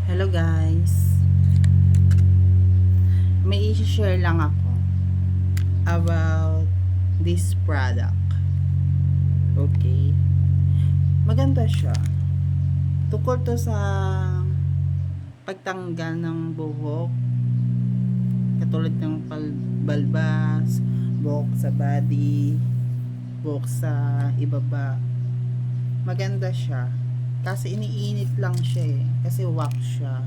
Hello guys, may i-share lang ako about this product. Okay, maganda siya. Tukol to sa pagtanggal ng buhok, katulad ng balbas, buhok sa body, buhok sa ibaba. Maganda siya. Kasi iniinit lang siya kasi wax siya.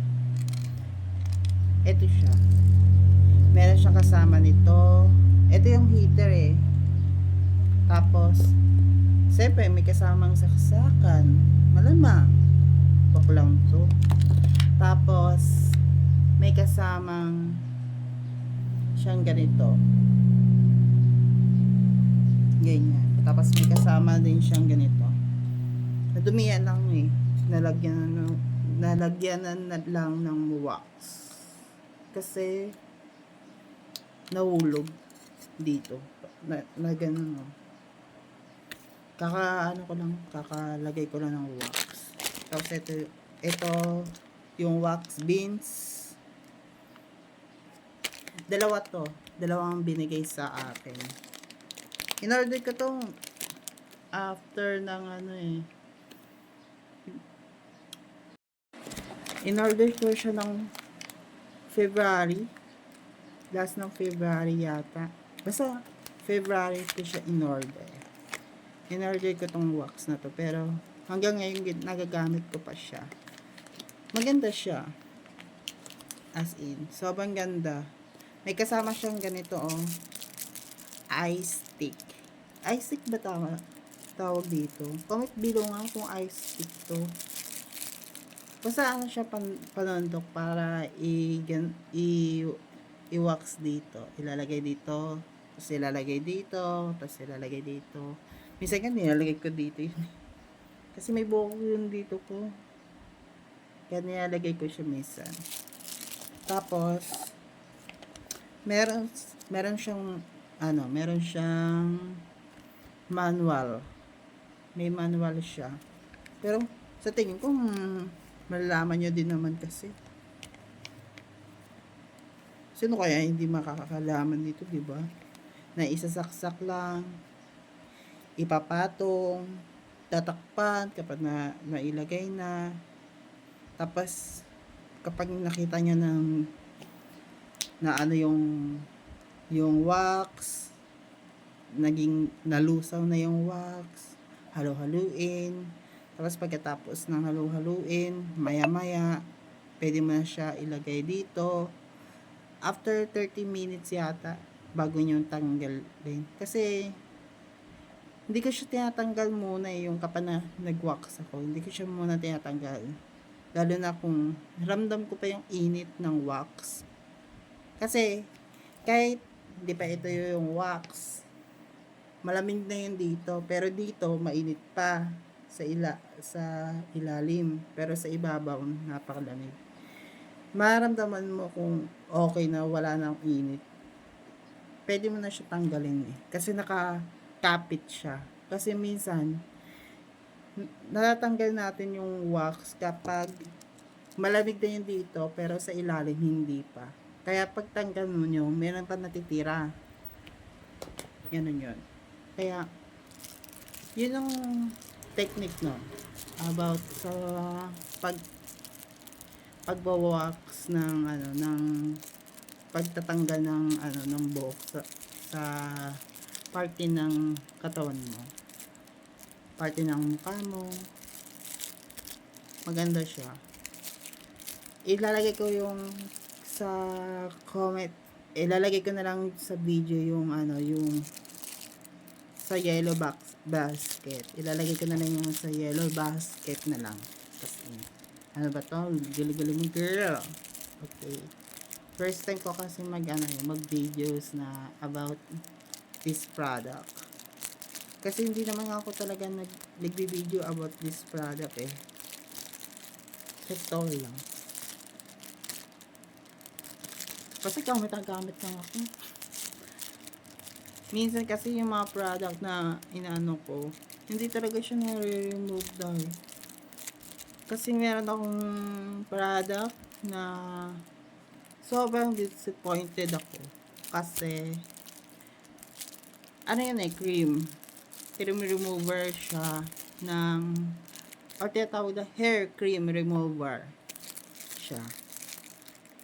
Ito siya. Meron siyang kasama nito. Ito yung heater Tapos, siyempre may kasamang saksakan. Malamang. Wag lang to. Tapos, may kasamang siyang ganito. Ganyan. Tapos may kasama din siyang ganito. Nadumiyan lang nalagyanan na lang ng wax. Kasi, nahulog dito. Na ganun kakalagay ko lang ng wax. Tapos ito yung wax beans. Dalawang binigay sa akin. In-order ko tong after ng in-order ko siya ng February. Last ng February yata. Basta February ko siya in-order. In-order ko tong wax na to. Pero hanggang ngayon nagagamit ko pa siya. Maganda siya. As in. Sobrang ganda. May kasama siyang ganito ice stick. Ice stick ba tawag dito? Comment below nga kung ice stick to. Basta siya panondok para i-wax dito. Ilalagay dito. Tapos ilalagay dito. Tapos ilalagay dito. Minsan nga nilalagay ko dito yun. Kasi may buhok yun dito ko. Kaya nilalagay ko siya minsan. Tapos, meron siyang manual. May manual siya. Pero, sa tingin ko, malalaman nyo din naman kasi. Sino kaya hindi makakalaman dito, diba? Na isasaksak lang, ipapatong, tatakpan kapag nailagay na. Tapos, kapag nakita nyo na yung wax, naging nalusaw na yung wax, halu-haluin. Tapos pagkatapos ng halu-haluin, maya-maya, pwede mo na siya ilagay dito. After 30 minutes yata, bago nyo tanggalin. Kasi, hindi ko siya tinatanggal muna yung kapag na nag-wax ako. Hindi ko siya muna tinatanggal. Lalo na kung ramdam ko pa yung init ng wax. Kasi, kahit hindi pa ito yung wax, malamig na yun dito. Pero dito, mainit pa sa ilalim. Pero sa ibabaw, napakalamig. Maramdaman mo kung okay na wala nang init. Pwede mo na siya tanggalin kasi nakakapit siya. Kasi minsan, natatanggal natin yung wax kapag malamig na yun dito pero sa ilalim hindi pa. Kaya pagtanggal mo nyo, meron pa natitira. Yan yun. Kaya, yun ang technique about sa pagbawax ng pagtatanggal ng buhok sa parte ng katawan mo. Parte ng mukha mo. Maganda siya. Ilalagay ko yung sa comment. Ilalagay ko na lang sa video yung sa yellow basket. Ilalagay ko na lang yung sa yellow basket na lang. Kasi, ano ba to? Guli-guli mo girl. Okay. First time ko kasi mag videos na about this product. Kasi hindi naman ako talaga nagbi-video about this product Ito lang. Kasi gamit lang ako. Minsan kasi yung mga product na inaano ko, hindi talaga siya nare-remove dahil. Kasi meron akong product na sobrang disappointed ako. Kasi, ano yun cream. Cream remover siya ng, o tinatawag na hair cream remover siya.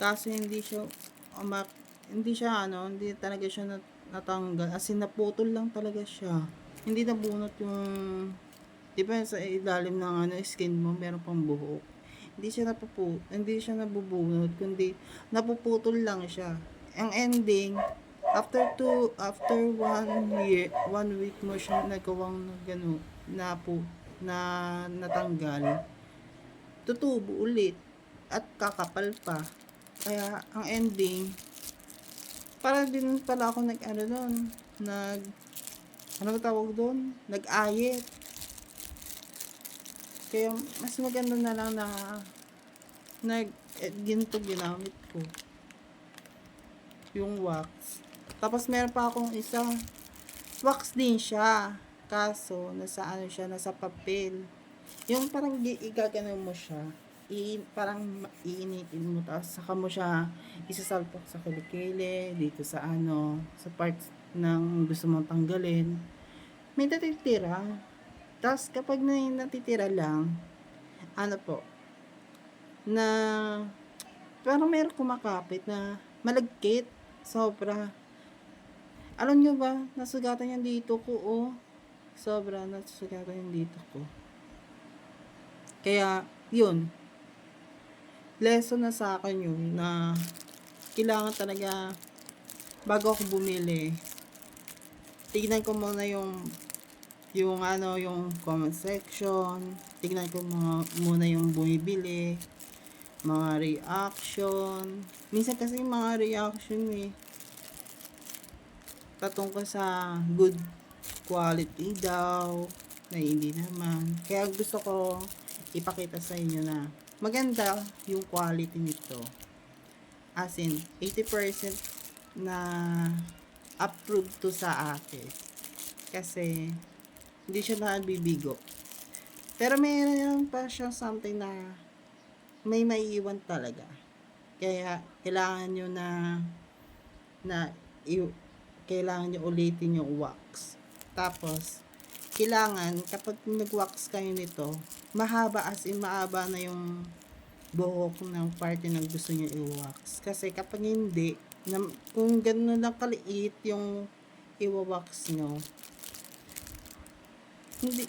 Kaso hindi talaga siya natanggal. As in, naputol lang talaga siya. Hindi nabunot yung, di ba sa ilalim ng skin mo, meron pang buhok. Hindi siya nabubunot, kundi napuputol lang siya. Ang ending, after 1 week mo siya nagawang na natanggal, tutubo ulit at kakapal pa. Kaya ang ending, para din pala ako nag-ayit. Kaya mas maganda na lang na ginto ginamit ko yung wax. Tapos meron pa akong isa, wax din siya, kaso nasa papel. Yung parang igagano mo siya, parang iinitin mo, tapos saka mo siya isasalpak sa kilikili, dito sa sa parts ng gusto mong tanggalin, may natitira. Tapos kapag natitira lang, na parang meron kumakapit na malagkit, sobra. Alam nyo ba, nasugatan yung dito ko, sobra, nasugatan yung dito ko. Kaya, yun, lesson na sa akin yun, na kailangan talaga, bago ako bumili, tignan ko muna yung comment section, tignan ko muna yung bumibili, mga reaction. Minsan kasi yung mga reaction patungkol sa good quality daw, na hindi naman. Kaya gusto ko ipakita sa inyo na maganda yung quality nito. As in, 80% na approved to sa akin. Kasi, hindi siya nabibigo. Pero mayroon pa siya something na may maiiwan talaga. Kaya, kailangan nyo kailangan nyo ulitin yung wax. Tapos, kailangan, kapag nag-wax kayo nito, mahaba na yung buhok ng party na gusto nyo i-wax. Kasi kapag hindi, kung gano'n lang kaliit yung i-wax nyo, hindi,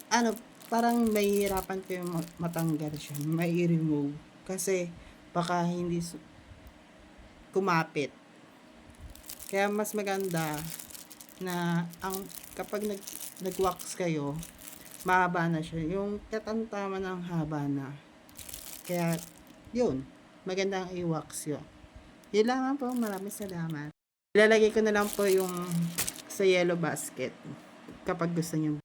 parang mahihirapan kayo matanggal siya, mai-remove. Kasi, baka hindi kumapit. Kaya mas maganda na kapag nag-wax kayo, mahaba na siya. Yung katamtaman ng haba na. Kaya, yun, magandang i-wax yun. Yun lang po, maraming salamat. Ilalagay ko na lang po yung sa yellow basket kapag gusto nyo